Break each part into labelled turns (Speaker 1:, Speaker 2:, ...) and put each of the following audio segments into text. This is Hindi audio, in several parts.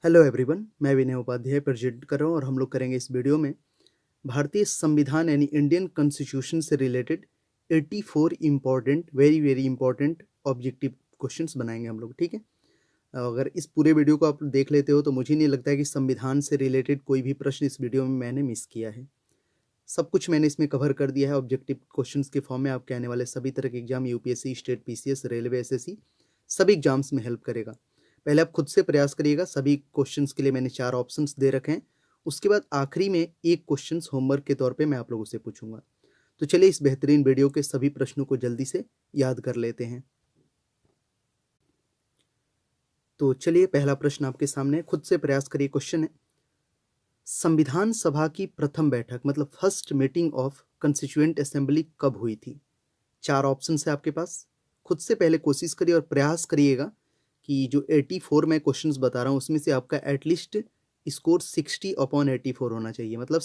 Speaker 1: हेलो एवरीवन, मैं विनय उपाध्याय प्रेजेंट कर रहा हूँ और हम लोग करेंगे इस वीडियो में भारतीय संविधान यानी इंडियन कॉन्स्टिट्यूशन से related 84 important very important objective questions बनाएंगे हम लोग। ठीक है, अगर इस पूरे वीडियो को आप देख लेते हो तो मुझे नहीं लगता है कि संविधान से रिलेटेड कोई भी प्रश्न इस वीडियो में मैंने मिस किया है। सब कुछ मैंने इसमें कवर कर दिया है ऑब्जेक्टिव क्वेश्चंस के फॉर्म में। आपके आने वाले सभी तरह के exam, UPSC, state PCS, railway, SSC, सभी एग्जाम्स में हेल्प करेगा। पहले आप खुद से प्रयास करिएगा। सभी क्वेश्चंस के लिए मैंने 4 ऑप्शंस दे रखे हैं। उसके बाद आखिरी में एक क्वेश्चंस होमवर्क के तौर पे मैं आप लोगों से पूछूंगा। तो चलिए इस बेहतरीन वीडियो के सभी प्रश्नों को जल्दी से याद कर लेते हैं। तो चलिए, पहला प्रश्न आपके सामने, खुद से प्रयास करिए। क्वेश्चन है, संविधान सभा की प्रथम बैठक मतलब first meeting of constituent assembly कब हुई थी? 4 ऑप्शन है आपके पास। खुद से पहले कोशिश करिए और प्रयास करिएगा कि जो 84 मैं क्वेश्चंस बता रहा हूँ उसमें से आपका एटलीस्ट स्कोर 60/84 होना चाहिए, मतलब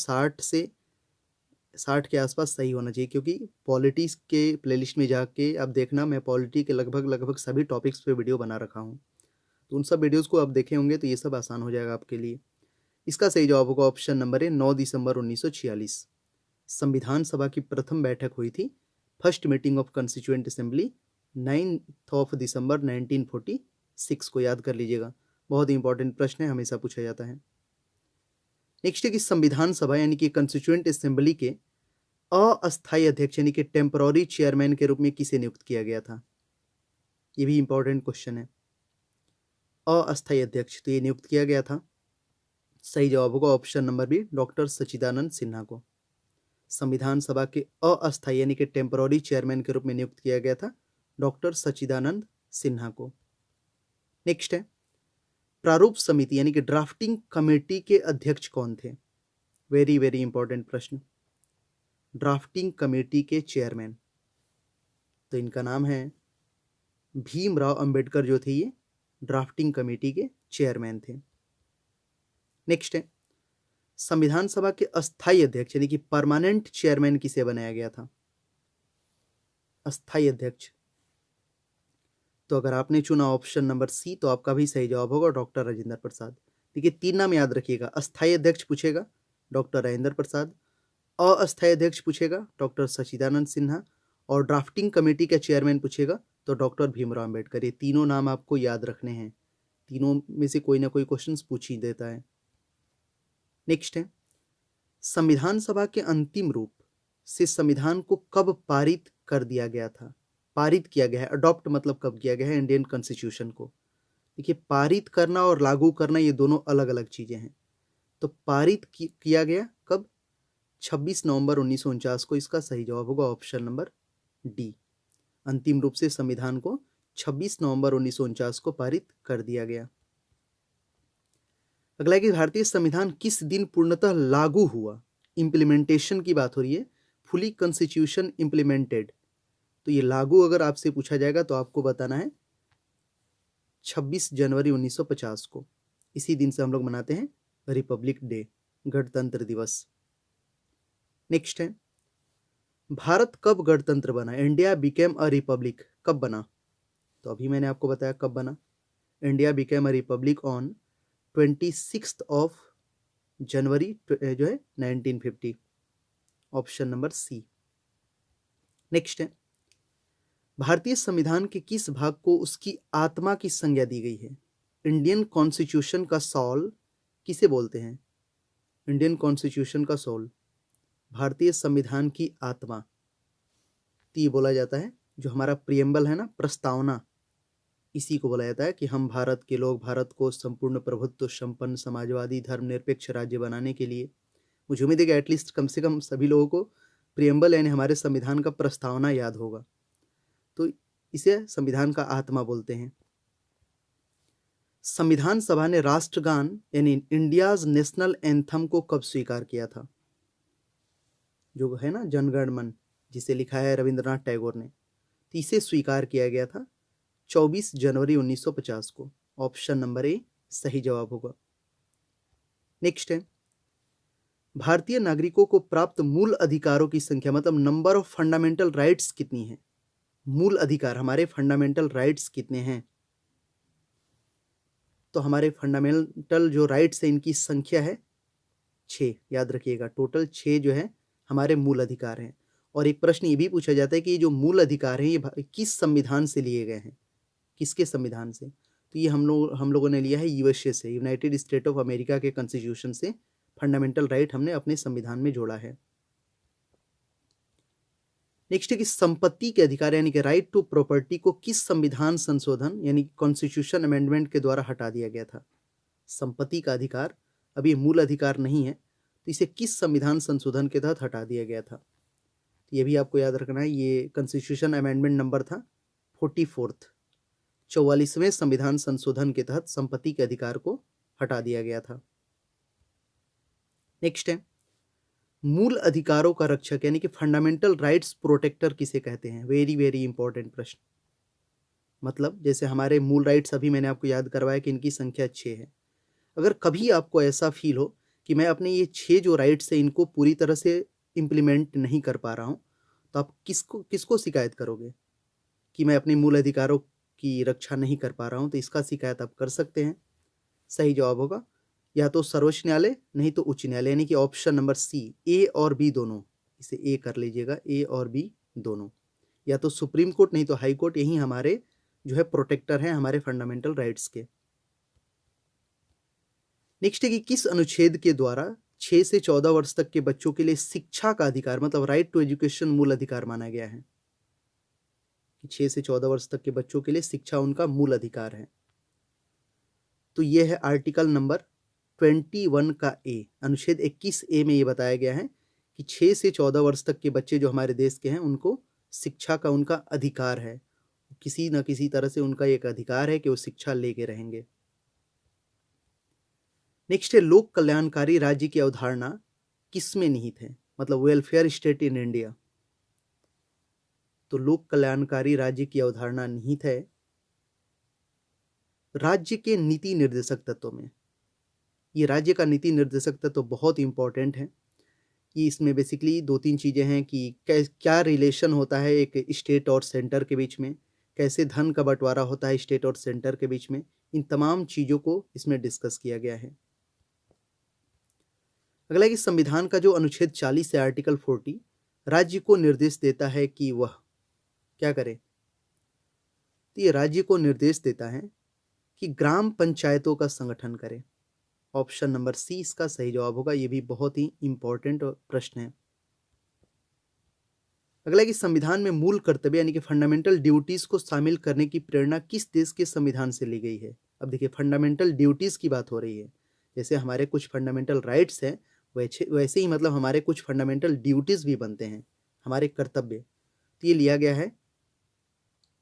Speaker 1: 60 के आसपास सही होना चाहिए। क्योंकि पॉलिटिक्स के प्लेलिस्ट में जाके आप देखना, मैं पॉलिटी के लगभग सभी टॉपिक्स पे वीडियो बना रखा हूँ, तो उन सब वीडियोज़ को आप देखे होंगे तो ये सब आसान हो जाएगा आपके लिए। इसका सही जवाब होगा ऑप्शन नंबर ए, 9 दिसंबर 1946 संविधान सभा की प्रथम बैठक हुई थी। First meeting of constituent assembly 9 दिसंबर 1946 को याद कर लीजिएगा। बहुत ही इंपॉर्टेंट प्रश्न है, हमेशा पूछा जाता है। नेक्स्ट है कि संविधान सभा यानी कि कंस्टिट्यूएंट असेंबली के अस्थायी अध्यक्ष यानी कि टेम्पररी चेयरमैन के रूप में किसे नियुक्त किया गया था? ये भी इंपॉर्टेंट क्वेश्चन है। अस्थायी अध्यक्ष, तो ये नियुक्त किया गया था। सही जवाब होगा ऑप्शन नंबर बी, डॉक्टर सच्चिदानंद सिन्हा को संविधान सभा के अस्थायी यानी कि टेम्पररी चेयरमैन के रूप में नियुक्त किया गया था, डॉक्टर सच्चिदानंद सिन्हा को। नेक्स्ट है, प्रारूप समिति यानी कि ड्राफ्टिंग कमेटी के अध्यक्ष कौन थे? वेरी इंपॉर्टेंट प्रश्न। ड्राफ्टिंग कमेटी के चेयरमैन, तो इनका नाम है भीमराव अंबेडकर, जो थे ये ड्राफ्टिंग कमेटी के चेयरमैन थे। नेक्स्ट है, संविधान सभा के अस्थायी अध्यक्ष यानी कि परमानेंट चेयरमैन किसे बनाया गया था? अस्थायी अध्यक्ष, तो अगर आपने चुना ऑप्शन नंबर सी तो आपका भी सही जवाब होगा डॉक्टर राजेंद्र प्रसाद। देखिए, 3 नाम याद रखिएगा। अस्थायी अध्यक्ष पूछेगा डॉक्टर राजेंद्र प्रसाद, अस्थायी अध्यक्ष पूछेगा डॉक्टर सच्चिदानंद सिन्हा, और ड्राफ्टिंग कमेटी का चेयरमैन पूछेगा तो डॉक्टर भीमराव अंबेडकर। ये तीनों नाम आपको याद रखने हैं, तीनों में से कोई ना कोई क्वेश्चन पूछ ही देता है। नेक्स्ट है, संविधान सभा के अंतिम रूप से संविधान को कब पारित कर दिया गया था? पारित किया गया है, अडॉप्ट मतलब कब किया गया है इंडियन कॉन्स्टिट्यूशन को? देखिए, पारित करना और लागू करना ये दोनों अलग अलग चीजें हैं। तो पारित किया गया कब? 26 नवंबर 1949 को। इसका सही जवाब होगा ऑप्शन नंबर डी। अंतिम रूप से संविधान को 26 नवंबर 1949 को पारित कर दिया गया। अगला है कि भारतीय संविधान किस दिन पूर्णतः लागू हुआ? इंप्लीमेंटेशन की बात हो रही है, फुली कॉन्स्टिट्यूशन इंप्लीमेंटेड। तो ये लागू अगर आपसे पूछा जाएगा तो आपको बताना है 26 जनवरी 1950 को। इसी दिन से हम लोग मनाते हैं रिपब्लिक डे, गणतंत्र दिवस। नेक्स्ट है, भारत कब गणतंत्र बना? इंडिया बिकेम अ रिपब्लिक कब बना? तो अभी मैंने आपको बताया कब बना। India became a republic on 26 of January जो है 1950, ऑप्शन नंबर सी। नेक्स्ट है, भारतीय संविधान के किस भाग को उसकी आत्मा की संज्ञा दी गई है? इंडियन कॉन्स्टिट्यूशन का सोल किसे बोलते हैं? इंडियन कॉन्स्टिट्यूशन का सोल, भारतीय संविधान की आत्मा, तो ये बोला जाता है जो हमारा प्रियम्बल है ना, प्रस्तावना, इसी को बोला जाता है कि हम भारत के लोग भारत को संपूर्ण प्रभुत्व संपन्न समाजवादी धर्मनिरपेक्ष राज्य बनाने के लिए। मुझे उम्मीद है कि एटलीस्ट कम से कम सभी लोगों को प्रियम्बल यानी हमारे संविधान का प्रस्तावना याद होगा, तो इसे संविधान का आत्मा बोलते हैं। संविधान सभा ने राष्ट्रगान यानी इंडियाज नेशनल एंथम को कब स्वीकार किया था? जो है ना जनगण मन, जिसे लिखा है रविंद्रनाथ टैगोर ने, तो इसे स्वीकार किया गया था 24 जनवरी 1950 को। ऑप्शन नंबर ए सही जवाब होगा। नेक्स्ट है, भारतीय नागरिकों को प्राप्त मूल अधिकारों की संख्या मतलब नंबर ऑफ फंडामेंटल राइट्स कितनी है? मूल अधिकार, हमारे फंडामेंटल राइट्स कितने हैं? तो हमारे फंडामेंटल जो राइट्स है इनकी संख्या है 6, याद रखिएगा। टोटल 6 जो है हमारे मूल अधिकार हैं। और एक प्रश्न ये भी पूछा जाता है कि ये जो मूल अधिकार हैं ये किस संविधान से लिए गए हैं, किसके संविधान से? तो ये हम लोगों ने लिया है यूएसए से, यूनाइटेड स्टेट ऑफ अमेरिका के कॉन्स्टिट्यूशन से फंडामेंटल राइट हमने अपने संविधान में जोड़ा है। नेक्स्ट है कि संपत्ति के अधिकार यानी कि राइट टू प्रॉपर्टी को किस संविधान संशोधन यानी कॉन्स्टिट्यूशन अमेंडमेंट के द्वारा हटा दिया गया था? संपत्ति का अधिकार अब ये मूल अधिकार नहीं है, तो इसे किस संविधान संशोधन के तहत हटा दिया गया था? तो ये भी आपको याद रखना है, ये कॉन्स्टिट्यूशन अमेंडमेंट नंबर था 44वें संविधान संशोधन के तहत संपत्ति के अधिकार को हटा दिया गया था। नेक्स्ट है मूल अधिकारों का रक्षक यानी कि फंडामेंटल राइट्स प्रोटेक्टर किसे कहते हैं? वेरी वेरी इंपॉर्टेंट प्रश्न। मतलब जैसे हमारे मूल राइट्स अभी मैंने आपको याद करवाया कि इनकी संख्या 6 है। अगर कभी आपको ऐसा फील हो कि मैं अपने ये 6 जो राइट्स है इनको पूरी तरह से इम्प्लीमेंट नहीं कर पा रहा हूँ, तो आप किसको शिकायत करोगे कि मैं अपने मूल अधिकारों की रक्षा नहीं कर पा रहा हूँ? तो इसका शिकायत आप कर सकते हैं। सही जवाब होगा या तो सर्वोच्च न्यायालय, नहीं तो उच्च न्यायालय, यानी कि ऑप्शन नंबर सी, ए और बी दोनों। इसे ए कर लीजिएगा, ए और बी दोनों। या तो सुप्रीम कोर्ट नहीं तो हाई कोर्ट, यही हमारे जो है प्रोटेक्टर हैं हमारे फंडामेंटल राइट्स के। नेक्स्ट है कि किस अनुच्छेद के द्वारा 6 से 14 वर्ष तक के बच्चों के लिए शिक्षा का अधिकार मतलब राइट टू एजुकेशन मूल अधिकार माना गया है? कि 6 से 14 वर्ष तक के बच्चों के लिए शिक्षा उनका मूल अधिकार है। तो यह है आर्टिकल नंबर 21 का ए, अनुच्छेद 21A में ये बताया गया है कि 6 से 14 वर्ष तक के बच्चे जो हमारे देश के हैं उनको शिक्षा का उनका अधिकार है। किसी न किसी तरह से उनका एक अधिकार है कि वो शिक्षा लेके रहेंगे। नेक्स्ट है लोक कल्याणकारी राज्य की अवधारणा किसमें निहित है? मतलब वेलफेयर स्टेट इन इंडिया। तो लोक कल्याणकारी राज्य की अवधारणा निहित है राज्य के नीति निर्देशक तत्वों में। ये राज्य का नीति निर्देशक तत्व बहुत इंपॉर्टेंट है। ये इसमें बेसिकली 2-3 चीज़ें हैं कि क्या रिलेशन होता है एक स्टेट और सेंटर के बीच में, कैसे धन का बंटवारा होता है स्टेट और सेंटर के बीच में, इन तमाम चीज़ों को इसमें डिस्कस किया गया है। अगला कि संविधान का जो अनुच्छेद 40 से आर्टिकल 40 राज्य को निर्देश देता है कि वह क्या करे? तो ये राज्य को निर्देश देता है कि ग्राम पंचायतों का संगठन करे। ऑप्शन नंबर सी इसका सही जवाब होगा। ये भी बहुत ही इंपॉर्टेंट प्रश्न है। अगला कि संविधान में मूल कर्तव्य यानी कि फंडामेंटल ड्यूटीज को शामिल करने की प्रेरणा किस देश के संविधान से ली गई है? अब देखिए फंडामेंटल ड्यूटीज की बात हो रही है, जैसे हमारे कुछ फंडामेंटल राइट्स हैं वैसे ही मतलब हमारे कुछ फंडामेंटल ड्यूटीज भी बनते हैं, हमारे कर्तव्य। तो ये लिया गया है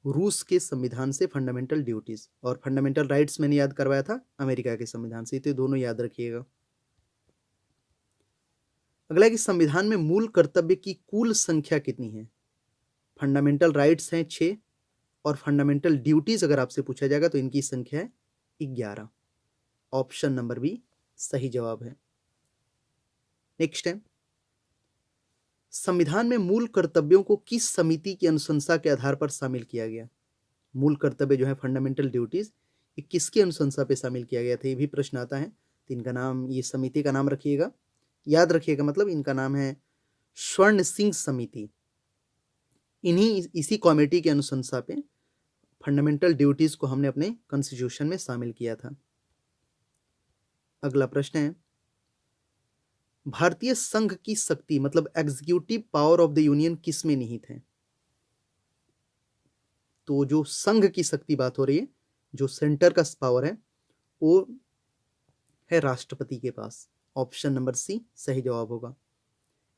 Speaker 1: रूस के संविधान से फंडामेंटल ड्यूटीज, और फंडामेंटल राइट्स मैंने याद करवाया था अमेरिका के संविधान से, तो दोनों याद रखिएगा। अगला कि संविधान में मूल कर्तव्य की कुल संख्या कितनी है? फंडामेंटल राइट्स हैं 6 और फंडामेंटल ड्यूटीज अगर आपसे पूछा जाएगा तो इनकी संख्या है 11। ऑप्शन नंबर बी सही जवाब है। नेक्स्ट है संविधान में मूल कर्तव्यों को किस समिति की अनुशंसा के आधार पर शामिल किया गया? मूल कर्तव्य जो है फंडामेंटल ड्यूटीज ये किसकी अनुशंसा पे शामिल किया गया था? ये भी प्रश्न आता है। तो इनका नाम, ये समिति का नाम रखिएगा, याद रखिएगा, मतलब इनका नाम है स्वर्ण सिंह समिति। इसी कमेटी की अनुशंसा पे फंडामेंटल ड्यूटीज को हमने अपने कॉन्स्टिट्यूशन में शामिल किया था। अगला प्रश्न है भारतीय संघ की शक्ति मतलब executive power of the union किस में निहित है? तो जो संघ की शक्ति बात हो रही है, जो सेंटर का पावर है वो है राष्ट्रपति के पास। ऑप्शन नंबर सी सही जवाब होगा।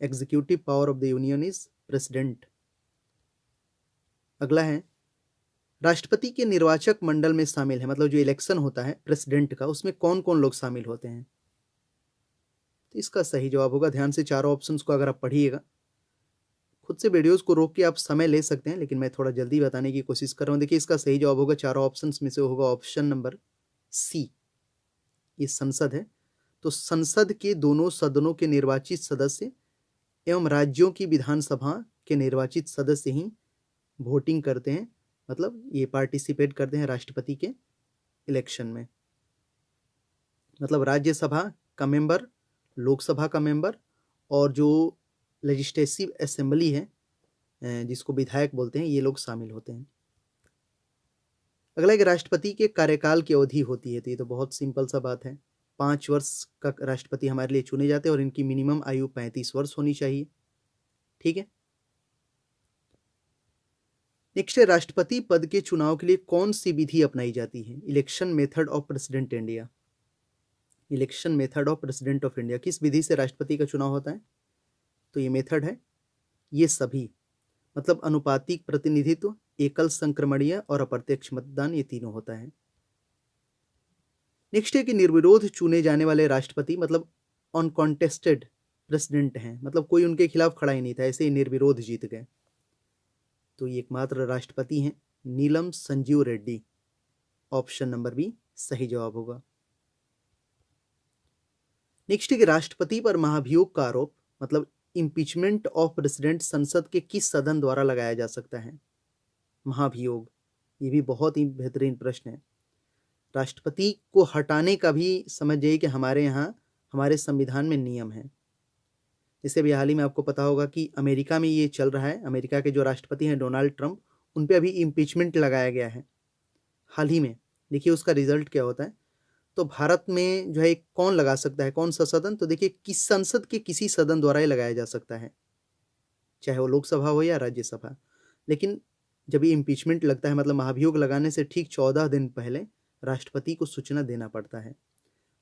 Speaker 1: Executive power of the union is president. अगला है राष्ट्रपति के निर्वाचक मंडल में शामिल है, मतलब जो इलेक्शन होता है प्रेसिडेंट का, उसमें कौन कौन लोग शामिल होते हैं? तो इसका सही जवाब होगा, ध्यान से चारों ऑप्शंस को अगर आप पढ़िएगा, खुद से वीडियोस को रोक के आप समय ले सकते हैं, लेकिन मैं थोड़ा जल्दी बताने की कोशिश कर रहा हूँ। देखिए इसका सही जवाब होगा, चारों ऑप्शंस में से होगा ऑप्शन नंबर सी, ये संसद है। तो संसद के दोनों सदनों के निर्वाचित सदस्य एवं राज्यों की विधानसभा के निर्वाचित सदस्य ही वोटिंग करते हैं, मतलब ये पार्टिसिपेट करते हैं राष्ट्रपति के इलेक्शन में। मतलब राज्यसभा का मेंबर, लोकसभा का मेंबर और जो लेजिस्लेटिव असेंबली है जिसको विधायक बोलते हैं, ये लोग शामिल होते हैं। अगला एक राष्ट्रपति के कार्यकाल की अवधि होती है, तो ये तो बहुत सिंपल सा बात है। 5 वर्ष का राष्ट्रपति हमारे लिए चुने जाते हैं और इनकी मिनिमम आयु 35 वर्ष होनी चाहिए। ठीक है। नेक्स्ट है राष्ट्रपति पद के चुनाव के लिए कौन सी विधि अपनाई जाती है? Election method of president India. Election method of president of India, किस विधि से राष्ट्रपति का चुनाव होता है? तो ये मेथड है ये सभी, मतलब अनुपातिक प्रतिनिधित्व, एकल संक्रमणीय और अप्रत्यक्ष मतदान, ये तीनों होता है। नेक्स्ट है कि निर्विरोध चुने जाने वाले राष्ट्रपति मतलब अनकॉन्टेस्टेड प्रेसिडेंट हैं, मतलब कोई उनके खिलाफ खड़ा ही नहीं था, ऐसे ही निर्विरोध जीत गए। तो ये एकमात्र राष्ट्रपति हैं Neelam Sanjiva Reddy. Option number B सही जवाब होगा। नेक्स्ट है कि राष्ट्रपति पर महाभियोग का आरोप मतलब इम्पीचमेंट ऑफ प्रेसिडेंट संसद के किस सदन द्वारा लगाया जा सकता है? महाभियोग, ये भी बहुत ही बेहतरीन प्रश्न है। राष्ट्रपति को हटाने का भी समझ जाइए कि हमारे यहाँ हमारे संविधान में नियम है। जैसे अभी हाल ही में आपको पता होगा कि अमेरिका में ये चल रहा है, अमेरिका के जो राष्ट्रपति हैं डोनाल्ड ट्रंप, उन पे अभी इम्पीचमेंट लगाया गया है हाल ही में। देखिए उसका रिजल्ट क्या होता है। तो भारत में जो है कौन लगा सकता है, कौन सा सदन? तो देखिए किस संसद के किसी सदन द्वारा ही लगाया जा सकता है, चाहे वो लोकसभा हो या राज्यसभा। लेकिन जब ये इम्पीचमेंट लगता है मतलब महाभियोग लगाने से ठीक 14 दिन पहले राष्ट्रपति को सूचना देना पड़ता है।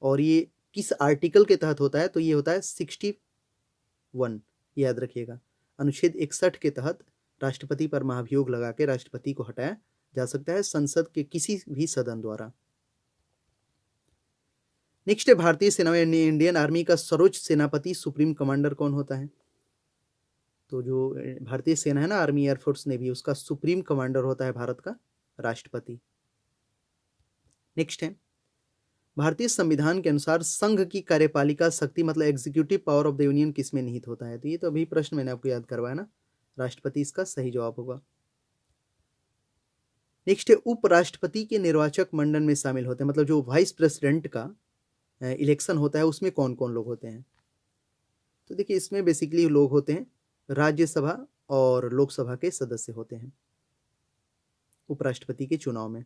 Speaker 1: और ये किस आर्टिकल के तहत होता है? तो ये होता है 61, याद रखिएगा, अनुच्छेद 61 के तहत राष्ट्रपति पर महाभियोग लगा के राष्ट्रपति को हटाया जा सकता है संसद के किसी भी सदन द्वारा। नेक्स्ट है भारतीय सेना में इंडियन आर्मी का सर्वोच्च सेनापति सुप्रीम कमांडर कौन होता है? तो जो भारतीय सेना है ना, आर्मी, एयरफोर्स, नेवी, उसका सुप्रीम कमांडर होता है भारत का राष्ट्रपति। नेक्स्ट है भारतीय संविधान के अनुसार संघ की कार्यपालिका शक्ति मतलब executive power of the union किसमें निहित होता है? तो ये तो अभी प्रश्न मैंने आपको याद करवाया ना, राष्ट्रपति इसका सही जवाब होगा। नेक्स्ट है उपराष्ट्रपति के निर्वाचक मंडल में शामिल होते हैं, मतलब जो वाइस प्रेसिडेंट का इलेक्शन होता है उसमें कौन कौन लोग होते हैं? तो देखिए इसमें बेसिकली लोग होते हैं राज्यसभा और लोकसभा के सदस्य होते हैं उपराष्ट्रपति के चुनाव में।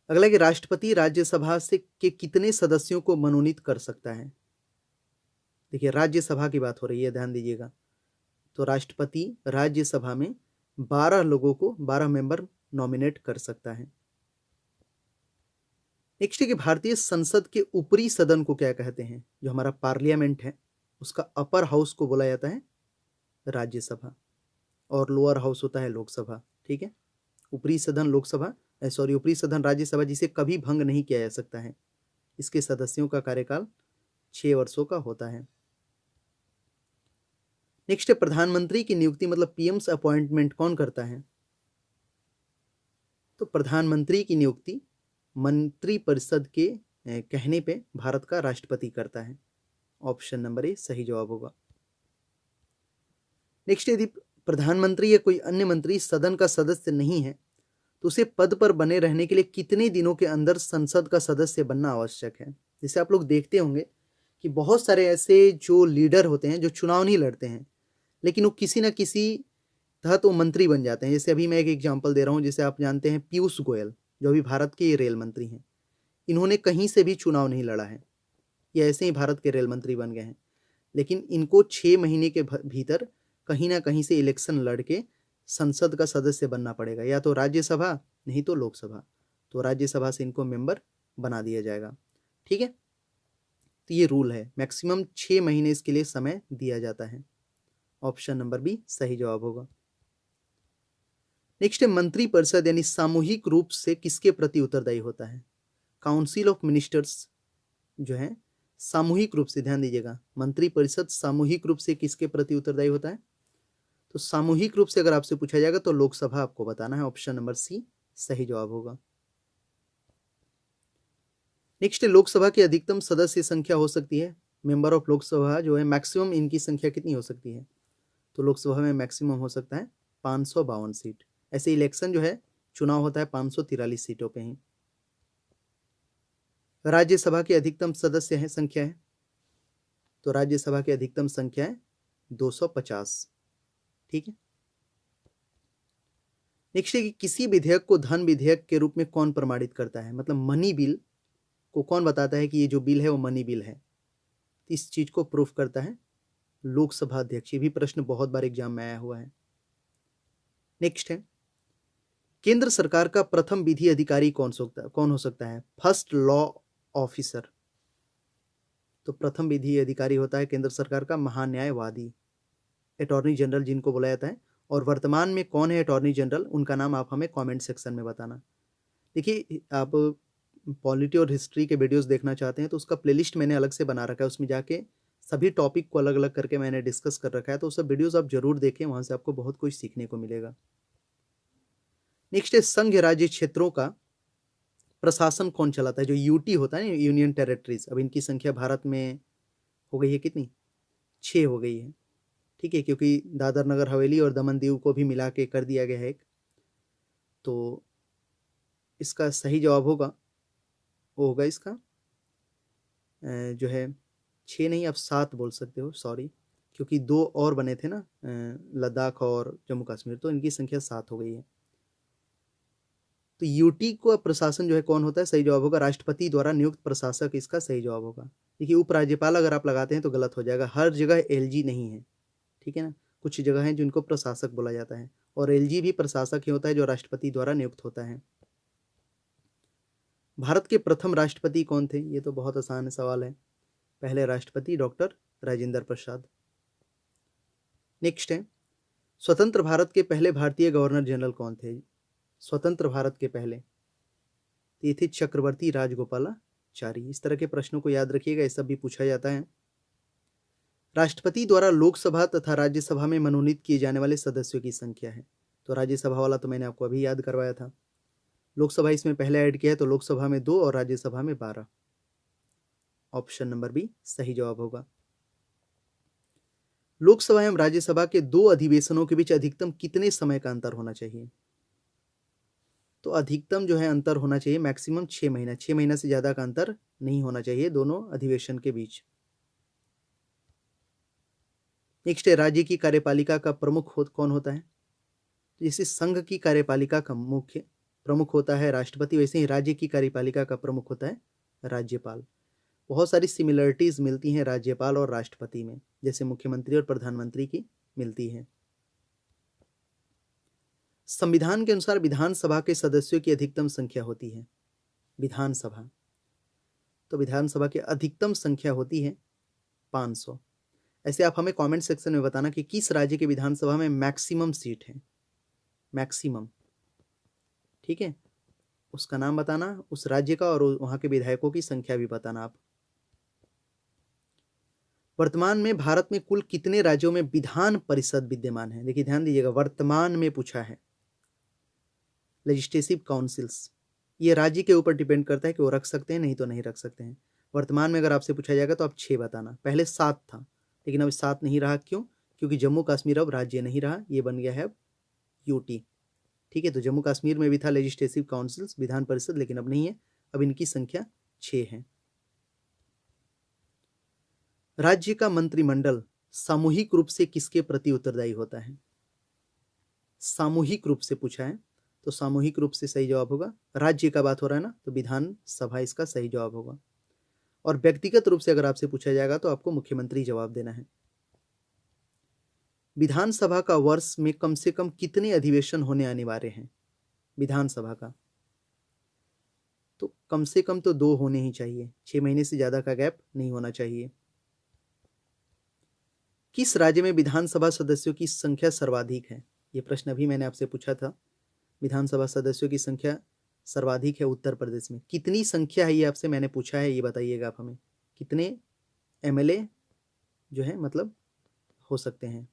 Speaker 1: अगला कि राष्ट्रपति राज्यसभा से के कितने सदस्यों को मनोनीत कर सकता है? देखिए राज्यसभा की बात हो रही है, ध्यान दीजिएगा। तो राष्ट्रपति राज्यसभा में 12 लोगों को, 12 मेंबर नॉमिनेट कर सकता है। नेक्स्ट है कि भारतीय संसद के ऊपरी सदन को क्या कहते हैं? जो हमारा पार्लियामेंट है उसका अपर हाउस को बोला जाता है राज्यसभा और लोअर हाउस होता है लोकसभा। ठीक है, ऊपरी सदन लोकसभा, ऊपरी सदन राज्यसभा, जिसे कभी भंग नहीं किया जा सकता है। इसके सदस्यों का कार्यकाल 6 वर्षों का होता है। नेक्स्ट है प्रधानमंत्री की नियुक्ति मतलब पीएम्स अपॉइंटमेंट कौन करता है? तो प्रधानमंत्री की नियुक्ति मंत्री परिषद के कहने पे भारत का राष्ट्रपति करता है। ऑप्शन नंबर ए सही जवाब होगा। नेक्स्ट, यदि प्रधानमंत्री या कोई अन्य मंत्री सदन का सदस्य नहीं है तो उसे पद पर बने रहने के लिए कितने दिनों के अंदर संसद का सदस्य बनना आवश्यक है? जैसे आप लोग देखते होंगे कि बहुत सारे ऐसे जो लीडर होते हैं जो चुनाव नहीं लड़ते हैं लेकिन वो किसी ना किसी तहत वो मंत्री बन जाते हैं। जैसे अभी मैं एक एग्जांपल दे रहा हूँ, जैसे आप जानते हैं पीयूष गोयल जो अभी भारत के रेल मंत्री हैं, इन्होंने कहीं से भी चुनाव नहीं लड़ा है, ये ऐसे ही भारत के रेल मंत्री बन गए हैं। लेकिन इनको 6 महीने के भीतर कहीं ना कहीं से इलेक्शन लड़के संसद का सदस्य बनना पड़ेगा, या तो राज्यसभा नहीं तो लोकसभा। तो राज्यसभा से इनको मेंबर बना दिया जाएगा। ठीक है, तो ये रूल है, मैक्सिमम 6 महीने इसके लिए समय दिया जाता है। ऑप्शन नंबर बी सही जवाब होगा। नेक्स्ट है मंत्री परिषद यानी सामूहिक रूप से किसके प्रति उत्तरदायी होता है? काउंसिल ऑफ मिनिस्टर्स जो है सामूहिक रूप से, ध्यान दीजिएगा, मंत्री परिषद सामूहिक रूप से किसके प्रति उत्तरदायी होता है? तो सामूहिक रूप से अगर आपसे पूछा जाएगा तो लोकसभा आपको बताना है। ऑप्शन नंबर सी सही जवाब होगा। नेक्स्ट, लोकसभा की अधिकतम सदस्य संख्या हो सकती है, मेंबर ऑफ लोकसभा जो है मैक्सिमम इनकी संख्या कितनी हो सकती है? तो लोकसभा में मैक्सिमम हो सकता है 552 सीट। ऐसे इलेक्शन जो है चुनाव होता है 543 सीटों पे ही। राज्यसभा की अधिकतम सदस्य है संख्या है, तो राज्यसभा की अधिकतम संख्या है 250। ठीक है। नेक्स्ट है कि किसी विधेयक को धन विधेयक के रूप में कौन प्रमाणित करता है, मतलब मनी बिल को कौन बताता है कि ये जो बिल है वो मनी बिल है। इस चीज को प्रूफ करता है लोकसभा अध्यक्ष। ये भी प्रश्न बहुत बार एग्जाम में आया हुआ है। नेक्स्ट है, केंद्र सरकार का प्रथम विधि अधिकारी कौन हो सकता है, फर्स्ट लॉ ऑफिसर। तो प्रथम विधि अधिकारी होता है केंद्र सरकार का महान्यायवादी, अटॉर्नी जनरल जिनको बोला जाता है। और वर्तमान में कौन है अटॉर्नी जनरल, उनका नाम आप हमें कमेंट सेक्शन में बताना। देखिए, आप पॉलिटी और हिस्ट्री के वीडियोस देखना चाहते हैं तो उसका प्लेलिस्ट मैंने अलग से बना रखा है, उसमें जाके सभी टॉपिक को अलग अलग करके मैंने डिस्कस कर रखा है, तो सब वीडियोस आप जरूर देखें, वहां से आपको बहुत कुछ सीखने को मिलेगा। नेक्स्ट है, संघ राज्य क्षेत्रों का प्रशासन कौन चलाता है, जो यूटी होता है, यूनियन टेरिटरीज। अब इनकी संख्या भारत में हो गई है कितनी, 6 हो गई है। ठीक है, क्योंकि दादर नगर हवेली और दमन दीव को भी मिला के कर दिया गया है एक। तो इसका सही जवाब होगा, वो होगा इसका जो है 6 नहीं, आप 7 बोल सकते हो, सॉरी, क्योंकि 2 और बने थे ना, लद्दाख और जम्मू कश्मीर, तो इनकी संख्या 7 हो गई है। तो यूटी को प्रशासन जो है कौन होता है, सही जवाब होगा राष्ट्रपति द्वारा नियुक्त प्रशासक, इसका सही जवाब होगा। देखिए, उपराज्यपाल अगर आप लगाते हैं तो गलत हो जाएगा, हर जगह एलजी नहीं है। ठीक है ना, कुछ जगह हैं जिनको प्रशासक बोला जाता है, और एलजी भी प्रशासक ही होता है जो राष्ट्रपति द्वारा नियुक्त होता है। भारत के प्रथम राष्ट्रपति कौन थे, ये तो बहुत आसान सवाल है। पहले राष्ट्रपति डॉक्टर राजेंद्र प्रसाद। नेक्स्ट है, स्वतंत्र भारत के पहले भारतीय गवर्नर जनरल कौन थे, स्वतंत्र भारत के पहले, ये थे चक्रवर्ती राजगोपालाचारी। इस तरह के प्रश्नों को याद रखिएगा, ये सब भी पूछा जाता है। राष्ट्रपति द्वारा लोकसभा तथा राज्यसभा में मनोनीत किए जाने वाले सदस्यों की संख्या है। तो राज्यसभा वाला तो मैंने आपको अभी याद करवाया था, लोकसभा इसमें पहले ऐड किया है, तो लोकसभा में 2 और राज्यसभा में 12। ऑप्शन नंबर बी सही जवाब होगा। लोकसभा एवं राज्यसभा के 2 अधिवेशनों के बीच अधिकतम कितने समय का अंतर होना चाहिए, तो अधिकतम जो है अंतर होना चाहिए मैक्सिमम 6 महीना, 6 महीना से ज्यादा का अंतर नहीं होना चाहिए दोनों अधिवेशन के बीच। नेक्स्ट है, राज्य की कार्यपालिका का प्रमुख कौन होता है, जैसे संघ की कार्यपालिका का मुख्य प्रमुख होता है राष्ट्रपति, वैसे ही राज्य की कार्यपालिका का प्रमुख होता है राज्यपाल। बहुत सारी सिमिलरिटीज मिलती हैं राज्यपाल और राष्ट्रपति में, जैसे मुख्यमंत्री और प्रधानमंत्री की मिलती है। संविधान के अनुसार विधानसभा के सदस्यों की अधिकतम संख्या होती है, विधानसभा, तो विधानसभा की अधिकतम संख्या होती है 500। ऐसे आप हमें कमेंट सेक्शन में बताना कि किस राज्य के विधानसभा में मैक्सिमम सीट है, मैक्सिमम। ठीक है, उसका नाम बताना उस राज्य का, और वहां के विधायकों की संख्या भी बताना आप। वर्तमान में भारत में कुल कितने राज्यों में विधान परिषद विद्यमान है, देखिए ध्यान दीजिएगा, वर्तमान में पूछा है, लेजिस्लेटिव काउंसिल्स, ये राज्य के ऊपर डिपेंड करता है कि वो रख सकते हैं, नहीं तो नहीं रख सकते हैं। वर्तमान में अगर आपसे पूछा जाएगा तो आप 6 बताना, पहले 7 था लेकिन अब 7 नहीं रहा, क्यों, क्योंकि जम्मू कश्मीर अब राज्य नहीं रहा, ये बन गया है अब यूटी। ठीक है, तो जम्मू कश्मीर में भी था लेजिस्लेटिव काउंसिल्स, विधान परिषद, लेकिन अब नहीं है, अब इनकी संख्या 6 है। राज्य का मंत्रिमंडल सामूहिक रूप से किसके प्रति उत्तरदायी होता है, सामूहिक रूप से पूछा है, तो सामूहिक रूप से सही जवाब होगा, राज्य का बात हो रहा है ना, तो विधानसभा इसका सही जवाब होगा। और व्यक्तिगत रूप से अगर आपसे पूछा जाएगा तो आपको मुख्यमंत्री जवाब देना है। विधानसभा का वर्ष में कम से कम कितने अधिवेशन होने अनिवार्य हैं, विधानसभा का, तो कम से कम तो 2 होने ही चाहिए, 6 महीने से ज्यादा का गैप नहीं होना चाहिए। किस राज्य में विधानसभा सदस्यों की संख्या सर्वाधिक है, ये प्रश्न अभी मैंने आपसे पूछा था, विधानसभा सदस्यों की संख्या सर्वाधिक है उत्तर प्रदेश में। कितनी संख्या है ये आपसे मैंने पूछा है, ये बताइएगा आप हमें, कितने एमएलए जो है मतलब हो सकते हैं,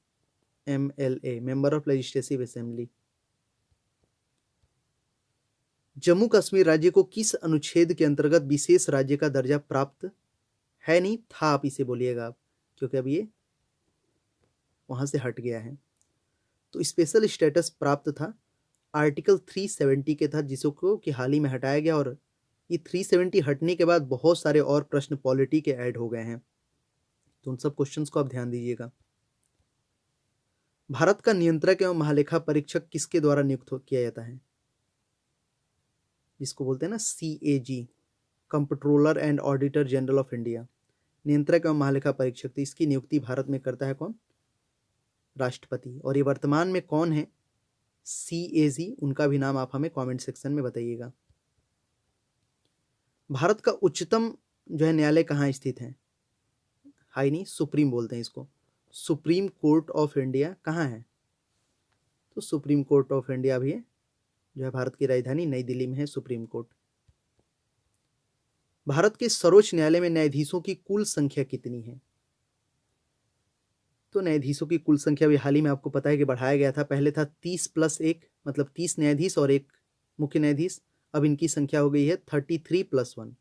Speaker 1: MLA, member of legislative assembly. Jammu Kashmir राज्य को किस अनुच्छेद के अंतर्गत विशेष राज्य का दर्जा प्राप्त है, नहीं था, आप इसे बोलिएगा आप, क्योंकि अब ये वहां से हट गया है। तो स्पेशल स्टेटस प्राप्त था आर्टिकल 370 के तहत, जिसको कि हाल ही में हटाया गया, और ये 370 हटने के बाद बहुत सारे और प्रश्न पॉलिटी के ऐड हो गए हैं, तो उन सब क्वेश्चंस को आप ध्यान दीजिएगा। भारत का नियंत्रक एवं महालेखा परीक्षक किसके द्वारा नियुक्त किया जाता है? जिसको बोलते हैं ना CAG, comptroller and auditor general of India, नियंत्रक एवं महालेखा परीक्षक। तो इसकी नियुक्ति भारत में करता है कौन? राष्ट्रपति। और ये वर्तमान में कौन है? CAG, उनका भी नाम आप हमें कमेंट सेक्शन में बताइएगा। भारत का उच्चतम जो है न्यायालय कहाँ स्थित है? हाई नहीं, सुप्रीम बोलते हैं इसको। सुप्रीम कोर्ट ऑफ इंडिया कहाँ है? तो सुप्रीम कोर्ट ऑफ इंडिया भी है, जो है भारत की राजधानी नई दिल्ली में है सुप्रीम कोर्ट। भारत के सर्वोच्च न्यायालय में न्यायाधीशों की कुल संख्या कितनी है? तो न्यायाधीशों की कुल संख्या भी हाल ही में आपको पता है कि बढ़ाया गया था। पहले था 30+1, मतलब 30 न्यायाधीश और एक मुख्य न्यायाधीश। अब इनकी संख्या हो गई है 33+1,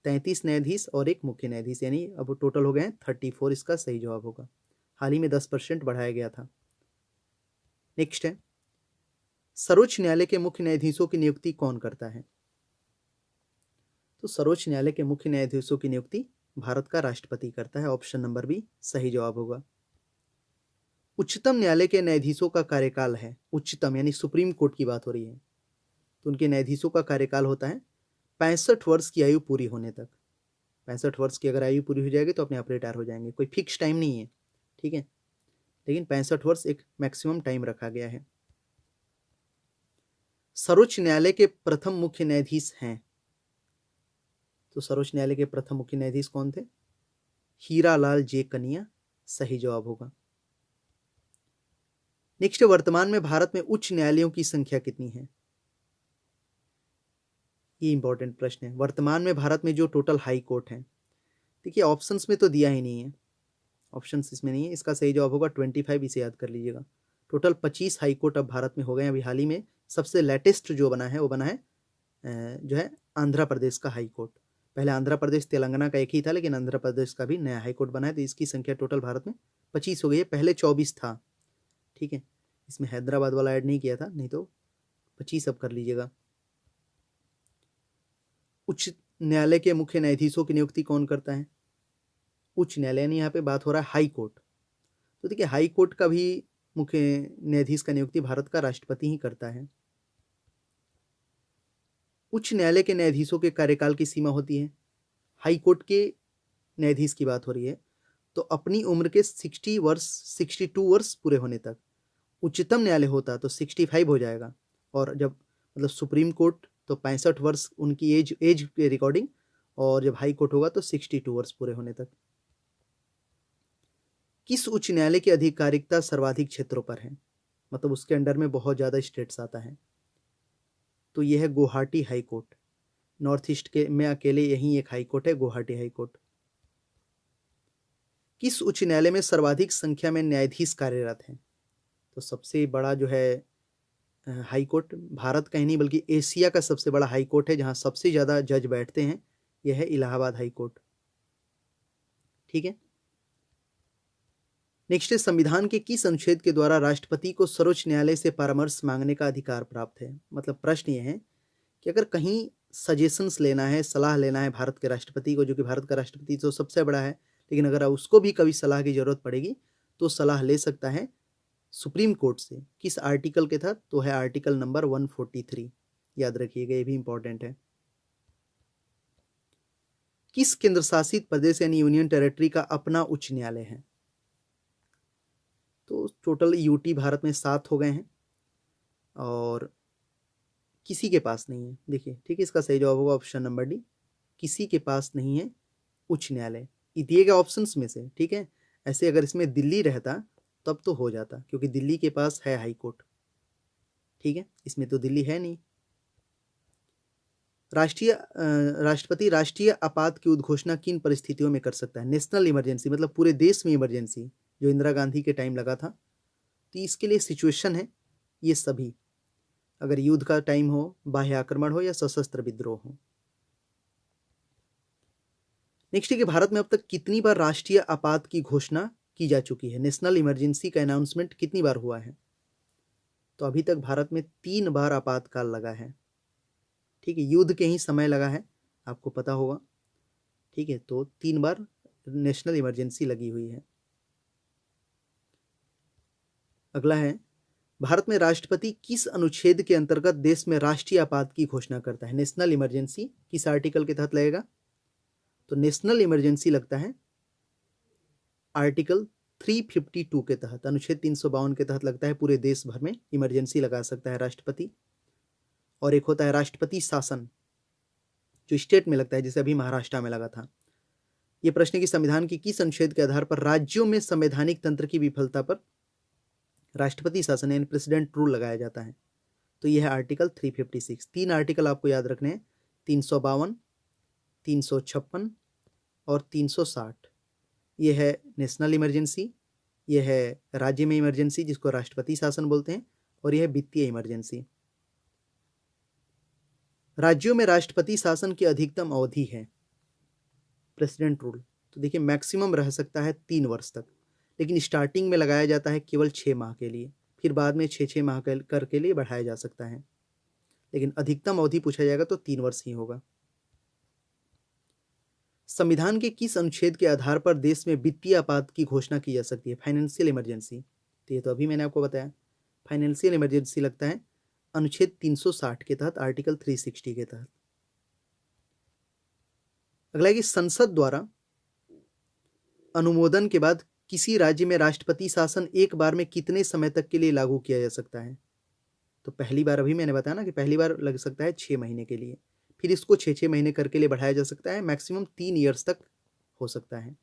Speaker 1: 33 न्यायाधीश और एक मुख्य न्यायाधीश, यानी अब टोटल हो गए हैं 34। इसका सही जवाब होगा। हाल ही में 10% बढ़ाया गया था। नेक्स्ट है, सर्वोच्च न्यायालय के मुख्य न्यायाधीशों की नियुक्ति कौन करता है? तो सर्वोच्च न्यायालय के मुख्य न्यायाधीशों की नियुक्ति भारत का राष्ट्रपति करता है। ऑप्शन नंबर बी सही जवाब होगा। उच्चतम न्यायालय के न्यायाधीशों का कार्यकाल है, उच्चतम यानी सुप्रीम कोर्ट की बात हो रही है, तो उनके न्यायाधीशों का कार्यकाल होता है 65 वर्ष की आयु पूरी होने तक। 65 वर्ष की अगर आयु पूरी हो जाएगी तो अपने आप रिटायर हो जाएंगे, कोई फिक्स टाइम नहीं है, ठीक है, लेकिन 65 वर्ष एक मैक्सिमम टाइम रखा गया है। सर्वोच्च न्यायालय के प्रथम मुख्य न्यायाधीश हैं, तो सर्वोच्च न्यायालय के प्रथम मुख्य न्यायाधीश कौन थे? हीरालाल जे कनिया, सही जवाब होगा। नेक्स्ट, वर्तमान में भारत में उच्च न्यायालयों की संख्या कितनी है? ये इंपॉर्टेंट प्रश्न है। वर्तमान में भारत में जो टोटल हाई कोर्ट है, देखिए ऑप्शंस में तो दिया ही नहीं है, ऑप्शंस इसमें नहीं है। इसका सही जवाब होगा 25, इसे याद कर लीजिएगा। टोटल 25 हाई कोर्ट अब भारत में हो गए हैं। अभी हाल ही में सबसे लेटेस्ट जो बना है वो बना है जो है आंध्र प्रदेश का हाई कोर्ट। पहले आंध्र प्रदेश तेलंगाना का एक ही था, लेकिन आंध्र प्रदेश का भी नया हाई कोर्ट बना है, तो इसकी संख्या टोटल भारत में 25 हो गई है। पहले 24 था, ठीक है, इसमें हैदराबाद वाला ऐड नहीं किया था, नहीं तो 25 अब कर लीजिएगा। उच्च न्यायालय के मुख्य न्यायाधीशों की नियुक्ति कौन करता है? उच्च न्यायालय यानी यहाँ पे बात हो रहा है हाई कोर्ट, तो देखिए हाई कोर्ट का भी मुख्य न्यायाधीश का नियुक्ति भारत का राष्ट्रपति ही करता है। उच्च न्यायालय के न्यायाधीशों के कार्यकाल की सीमा होती है, हाई कोर्ट के न्यायाधीश की बात हो रही है, तो अपनी उम्र के 62 वर्ष पूरे होने तक। उच्चतम न्यायालय होता तो 65 हो जाएगा, और जब मतलब सुप्रीम कोर्ट तो 65 वर्ष उनकी एज के रिकॉर्डिंग, और जब हाई कोर्ट होगा तो 62 वर्ष पूरे होने तक। किस उच्च न्यायालय की आधिकारिकता सर्वाधिक क्षेत्रों पर है, मतलब उसके अंडर में बहुत ज़्यादा स्टेट्स आता है? तो यह है Guwahati high court. North east के में अकेले यही एक हाई कोर्ट है, गुवाहाटी हाई कोर्ट। किस उच्च न्यायालय में सर्वाधिक संख्या में न्यायाधीश कार्यरत हैं? तो सबसे बड़ा जो है हाई कोर्ट भारत का ही नहीं बल्कि एशिया का सबसे बड़ा हाई कोर्ट है, जहां सबसे ज़्यादा जज बैठते हैं, यह है इलाहाबाद हाई कोर्ट, ठीक है। नेक्स्ट है, संविधान के किस अनुच्छेद के द्वारा राष्ट्रपति को सर्वोच्च न्यायालय से परामर्श मांगने का अधिकार प्राप्त है? मतलब प्रश्न यह है कि अगर कहीं सजेशंस लेना है, सलाह लेना है भारत के राष्ट्रपति को, जो कि भारत का राष्ट्रपति तो सबसे बड़ा है, लेकिन अगर उसको भी कभी सलाह की जरूरत पड़ेगी तो सलाह ले सकता है सुप्रीम कोर्ट से। किस आर्टिकल के तहत? तो है आर्टिकल नंबर 143, याद रखिएगा, ये भी इंपॉर्टेंट है। किस केंद्र शासित प्रदेश यानी यूनियन टेरिटरी का अपना उच्च न्यायालय है? तो टोटल यूटी भारत में 7 हो गए हैं और किसी के पास नहीं है, देखिए, ठीक है। इसका सही जवाब होगा ऑप्शन नंबर डी, किसी के पास नहीं है उच्च न्यायालय, दिए गए ऑप्शंस में से, ठीक है। ऐसे अगर इसमें दिल्ली रहता तब तो हो जाता, क्योंकि दिल्ली के पास है हाई कोर्ट, ठीक है, इसमें तो दिल्ली है नहीं। राष्ट्रपति राष्ट्रीय आपात की उद्घोषणा किन परिस्थितियों में कर सकता है? नेशनल इमरजेंसी, मतलब पूरे देश में इमरजेंसी, जो इंदिरा गांधी के टाइम लगा था, तो इसके लिए सिचुएशन है ये सभी, अगर युद्ध का टाइम हो, बाह्य आक्रमण हो या सशस्त्र विद्रोह हो। नेक्स्ट है कि भारत में अब तक कितनी बार राष्ट्रीय आपात की घोषणा की जा चुकी है? नेशनल इमरजेंसी का अनाउंसमेंट कितनी बार हुआ है? तो अभी तक भारत में 3 बार आपातकाल लगा है, ठीक है। युद्ध के ही समय लगा है, आपको पता होगा, ठीक है। तो 3 बार नेशनल इमरजेंसी लगी हुई है। अगला है, भारत में राष्ट्रपति किस अनुच्छेद के अंतर्गत देश में राष्ट्रीय आपात की घोषणा करता है? नेशनल इमरजेंसी किस आर्टिकल के तहत लगेगा? तो नेशनल इमरजेंसी लगता है आर्टिकल 352 के तहत, अनुच्छेद 352 के तहत लगता है। पूरे देश भर में इमरजेंसी लगा सकता है राष्ट्रपति। और एक होता है राष्ट्रपति शासन, जो स्टेट में लगता है, जैसे अभी महाराष्ट्र में लगा था। यह प्रश्न है कि संविधान की किस अनुच्छेद के आधार पर राज्यों में संवैधानिक तंत्र की विफलता पर राष्ट्रपति शासन यानी प्रेसिडेंट रूल लगाया जाता है? तो यह है आर्टिकल 356। 3 आर्टिकल आपको याद रखने हैं, 352, 356 और 360। यह है नेशनल इमरजेंसी, यह है राज्य में इमरजेंसी जिसको राष्ट्रपति शासन बोलते हैं, और यह है वित्तीय इमरजेंसी। राज्यों में राष्ट्रपति शासन की अधिकतम अवधि है प्रेसिडेंट रूल, तो देखिए मैक्सिमम रह सकता है 3 वर्ष तक, लेकिन स्टार्टिंग में लगाया जाता है केवल 6 माह के लिए, फिर बाद में 6-6 माह कर के लिए बढ़ाया जा सकता है, लेकिन अधिकतम अवधि पूछा जाएगा तो 3 वर्ष ही होगा। संविधान के किस अनुच्छेद के आधार पर देश में वित्तीय आपात की घोषणा की जा सकती है? Financial emergency. तो ये तो अभी मैंने आपको बताया, फाइनेंशियल इमरजेंसी लगता है अनुच्छेद 360 के तहत, आर्टिकल 360 के तहत। अगला है कि संसद द्वारा अनुमोदन के बाद किसी राज्य में राष्ट्रपति शासन एक बार में कितने समय तक के लिए लागू किया जा सकता है? तो पहली बार अभी मैंने बताया ना कि पहली बार लग सकता है 6 महीने के लिए, फिर इसको 6-6 महीने करके लिए बढ़ाया जा सकता है, मैक्सिमम 3 ईयर्स तक हो सकता है।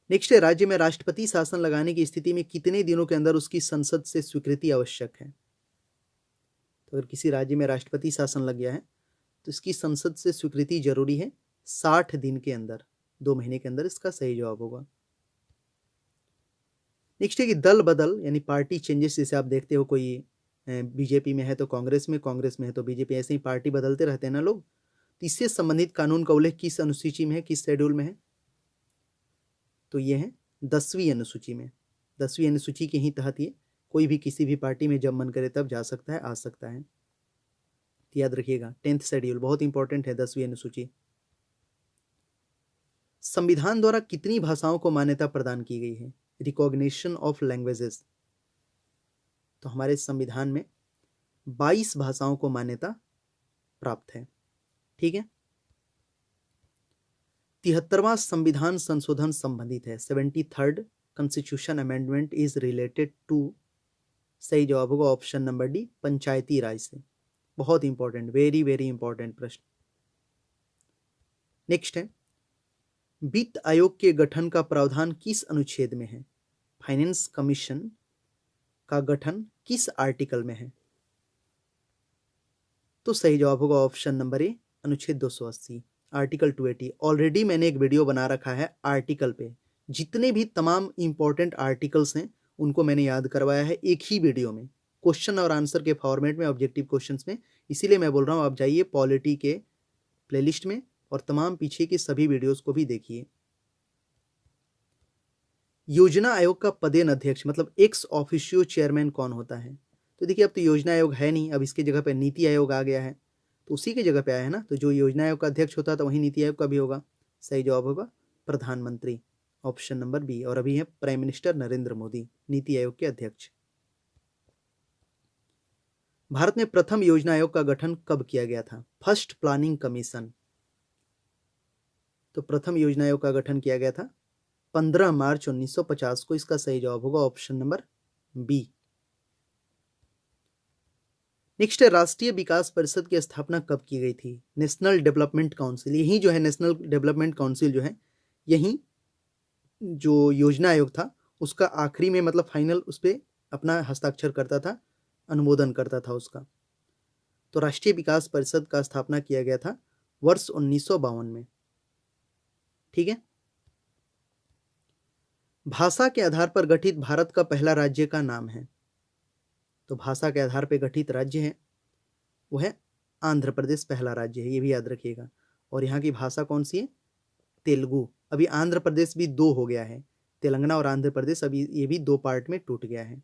Speaker 1: नेक्स्ट है, राज्य में राष्ट्रपति शासन लगाने की स्थिति में कितने दिनों के अंदर उसकी संसद से स्वीकृति आवश्यक है? तो अगर किसी राज्य में राष्ट्रपति शासन लग गया है तो इसकी संसद से स्वीकृति जरूरी है 60 दिन के अंदर, 2 महीने के अंदर इसका सही जवाब होगा। नेक्स्ट है कि दल बदल यानी पार्टी चेंजेस, जैसे आप देखते हो कोई बीजेपी में है तो कांग्रेस में है तो बीजेपी, ऐसे ही पार्टी बदलते रहते हैं ना लोग, तो इससे संबंधित कानून का उल्लेख किस अनुसूची में है, किस शेड्यूल में है? तो ये है 10वीं अनुसूची में। 10वीं अनुसूची के ही तहत ये कोई भी किसी भी पार्टी में जब मन करे तब जा सकता है, आ सकता है। तो याद रखिएगा 10th शेड्यूल बहुत इंपॉर्टेंट है, 10वीं अनुसूची। संविधान द्वारा कितनी भाषाओं को मान्यता प्रदान की गई है? Recognition of languages. तो हमारे संविधान में 22 भाषाओं को मान्यता प्राप्त है, ठीक है। 73वां संविधान संशोधन संबंधित है, 73rd constitution amendment is related to, सही जवाब होगा option number D, Panchayati Raj से। बहुत इंपॉर्टेंट, वेरी वेरी इंपॉर्टेंट प्रश्न। नेक्स्ट है, वित्त आयोग के गठन का प्रावधान किस अनुच्छेद में है? फाइनेंस कमीशन का गठन किस आर्टिकल में है? तो सही जवाब होगा ऑप्शन नंबर ए, अनुच्छेद 280, आर्टिकल 280। ऑलरेडी मैंने एक वीडियो बना रखा है आर्टिकल पे, जितने भी तमाम इंपॉर्टेंट आर्टिकल्स हैं उनको मैंने याद करवाया है एक ही वीडियो में, क्वेश्चन और आंसर के फॉर्मेट में, ऑब्जेक्टिव क्वेश्चंस में। इसीलिए मैं बोल रहा हूँ आप जाइए पॉलिटी के प्लेलिस्ट में और तमाम पीछे की सभी वीडियोस को भी देखिए। योजना आयोग का पदेन अध्यक्ष मतलब एक्स ऑफिशियो चेयरमैन कौन होता है? तो देखिए अब तो योजना आयोग है नहीं, अब इसकी जगह पे नीति आयोग आ गया है, तो उसी की जगह पे आया है ना, तो जो योजना आयोग का अध्यक्ष होता है तो वही नीति आयोग का भी होगा। सही जवाब होगा प्रधानमंत्री, ऑप्शन नंबर बी। और अभी है प्राइम मिनिस्टर नरेंद्र मोदी नीति आयोग के अध्यक्ष। भारत में प्रथम योजना आयोग का गठन कब किया गया था? First planning commission. तो प्रथम योजना आयोग का गठन किया गया था 15 मार्च 1950 को, इसका सही जवाब होगा ऑप्शन नंबर बी। नेक्स्ट है, राष्ट्रीय विकास परिषद की स्थापना कब की गई थी? नेशनल डेवलपमेंट काउंसिल, यही जो है नेशनल डेवलपमेंट काउंसिल जो है, यही जो योजना आयोग था उसका आखिरी में मतलब फाइनल उस पर अपना हस्ताक्षर करता था, अनुमोदन करता था उसका। तो राष्ट्रीय विकास परिषद का स्थापना किया गया था वर्ष 1952 में, ठीक है। भाषा के आधार पर गठित भारत का पहला राज्य का नाम है? तो भाषा के आधार पर गठित राज्य है वो है आंध्र प्रदेश, पहला राज्य है, ये भी याद रखिएगा। और यहाँ की भाषा कौन सी है? तेलुगु। अभी आंध्र प्रदेश भी 2 हो गया है, तेलंगाना और आंध्र प्रदेश, अभी ये भी 2 पार्ट में टूट गया है।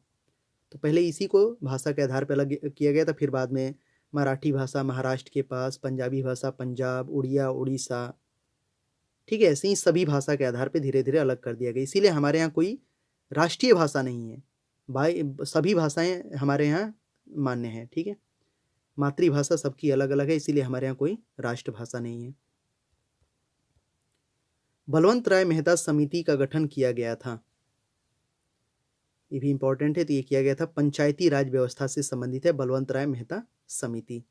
Speaker 1: तो पहले इसी को भाषा के आधार पर अलग किया गया था, फिर बाद में मराठी भाषा महाराष्ट्र के पास, पंजाबी भाषा पंजाब, उड़िया उड़ीसा, ठीक है। ऐसे ही सभी भाषा के आधार पे धीरे धीरे अलग कर दिया गया। इसीलिए हमारे यहाँ कोई राष्ट्रीय भाषा नहीं है भाई, सभी भाषाएं हमारे यहाँ मान्य हैं, ठीक है। मातृभाषा सबकी अलग अलग है, इसीलिए हमारे यहाँ कोई राष्ट्रभाषा नहीं है। बलवंत राय मेहता समिति का गठन किया गया था, ये भी इंपॉर्टेंट है। तो ये किया गया था पंचायती राज व्यवस्था से संबंधित है बलवंत राय मेहता समिति।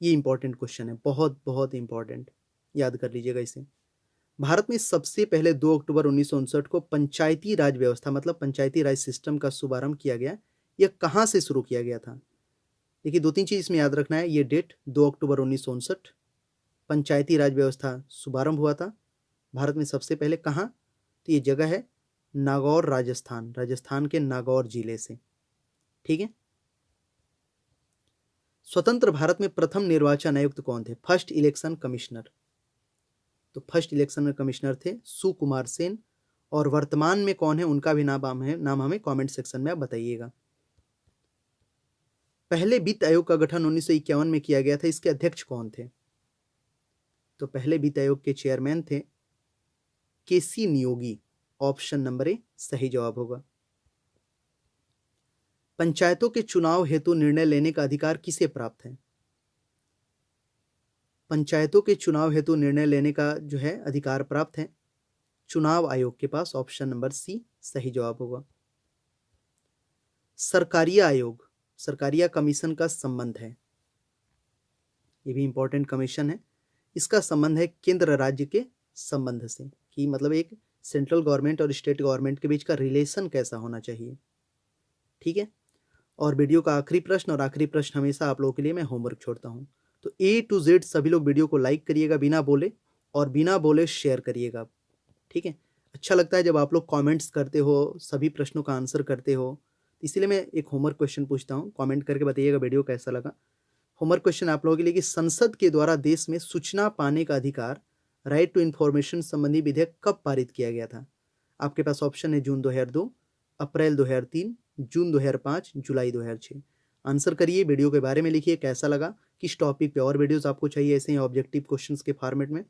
Speaker 1: ये इंपॉर्टेंट क्वेश्चन है, बहुत बहुत इंपॉर्टेंट, याद कर लीजिएगा इसे। भारत में सबसे पहले 2 अक्टूबर 1959 को पंचायती राज व्यवस्था मतलब पंचायती राज सिस्टम का शुभारंभ किया गया। यह कहाँ से शुरू किया गया था? देखिए 2-3 चीज इसमें याद रखना है। ये डेट 2 अक्टूबर 1959 पंचायती राज व्यवस्था शुभारंभ हुआ था भारत में सबसे पहले। कहाँ? तो ये जगह है नागौर, राजस्थान, राजस्थान के नागौर जिले से, ठीक है। स्वतंत्र भारत में प्रथम निर्वाचन आयुक्त कौन थे? First election commissioner. तो फर्स्ट इलेक्शन कमिश्नर थे सुकुमार सेन। और वर्तमान में कौन है उनका भी नाम हमें कमेंट सेक्शन में आप बताइएगा। पहले वित्त आयोग का गठन 1951 में किया गया था, इसके अध्यक्ष कौन थे? तो पहले वित्त आयोग के चेयरमैन थे केसी नियोगी। ऑप्शन नंबर ए सही जवाब होगा। पंचायतों के चुनाव हेतु निर्णय लेने का अधिकार किसे प्राप्त है? पंचायतों के चुनाव हेतु निर्णय लेने का जो है अधिकार प्राप्त है चुनाव आयोग के पास। ऑप्शन नंबर सी सही जवाब होगा। सरकारिया आयोग, सरकारिया कमीशन का संबंध है, ये भी इंपॉर्टेंट कमीशन है। इसका संबंध है केंद्र राज्य के संबंध से, कि मतलब एक सेंट्रल गवर्नमेंट और स्टेट गवर्नमेंट के बीच का रिलेशन कैसा होना चाहिए, ठीक है। और वीडियो का आखिरी प्रश्न, और आखिरी प्रश्न हमेशा आप लोगों के लिए मैं होमवर्क छोड़ता हूँ। तो A to Z सभी लोग वीडियो को लाइक करिएगा बिना बोले, और बिना बोले शेयर करिएगा, ठीक है। अच्छा लगता है जब आप लोग कमेंट्स करते हो, सभी प्रश्नों का आंसर करते हो। इसलिए मैं एक होमवर्क क्वेश्चन पूछता हूँ, कमेंट करके बताइएगा वीडियो कैसा लगा। होमवर्क क्वेश्चन आप लोगों के लिए कि संसद के द्वारा देश में सूचना पाने का अधिकार, राइट टू इन्फॉर्मेशन संबंधी विधेयक कब पारित किया गया था? आपके पास ऑप्शन है जून 2002, अप्रैल 2003, जून 2005, जुलाई 2006। आंसर करिए, वीडियो के बारे में लिखिए कैसा लगा, किस टॉपिक पे और वीडियोस आपको चाहिए ऐसे ही ऑब्जेक्टिव क्वेश्चंस के फॉर्मेट में,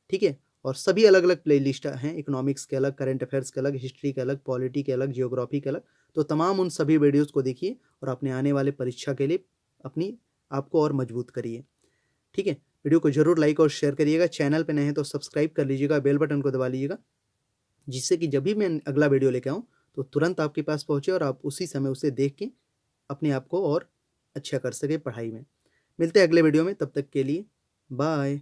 Speaker 1: ठीक है। और सभी अलग अलग प्लेलिस्ट हैं, इकोनॉमिक्स के अलग, करंट अफेयर्स के अलग, हिस्ट्री के अलग, पॉलिटी के अलग, जियोग्राफी के अलग। तो तमाम उन सभी वीडियोस को देखिए और अपने आने वाले परीक्षा के लिए अपनी आपको और मजबूत करिए, ठीक है। वीडियो को जरूर लाइक और शेयर करिएगा। चैनल पे नए हैं तो सब्सक्राइब कर लीजिएगा, बेल बटन को दबा लीजिएगा, जिससे कि जब भी मैं अगला वीडियो लेके आऊँ तो तुरंत आपके पास पहुँचे और आप उसी समय उसे देख के अपने आप को और अच्छा कर सके पढ़ाई में। मिलते हैं अगले वीडियो में, तब तक के लिए बाय।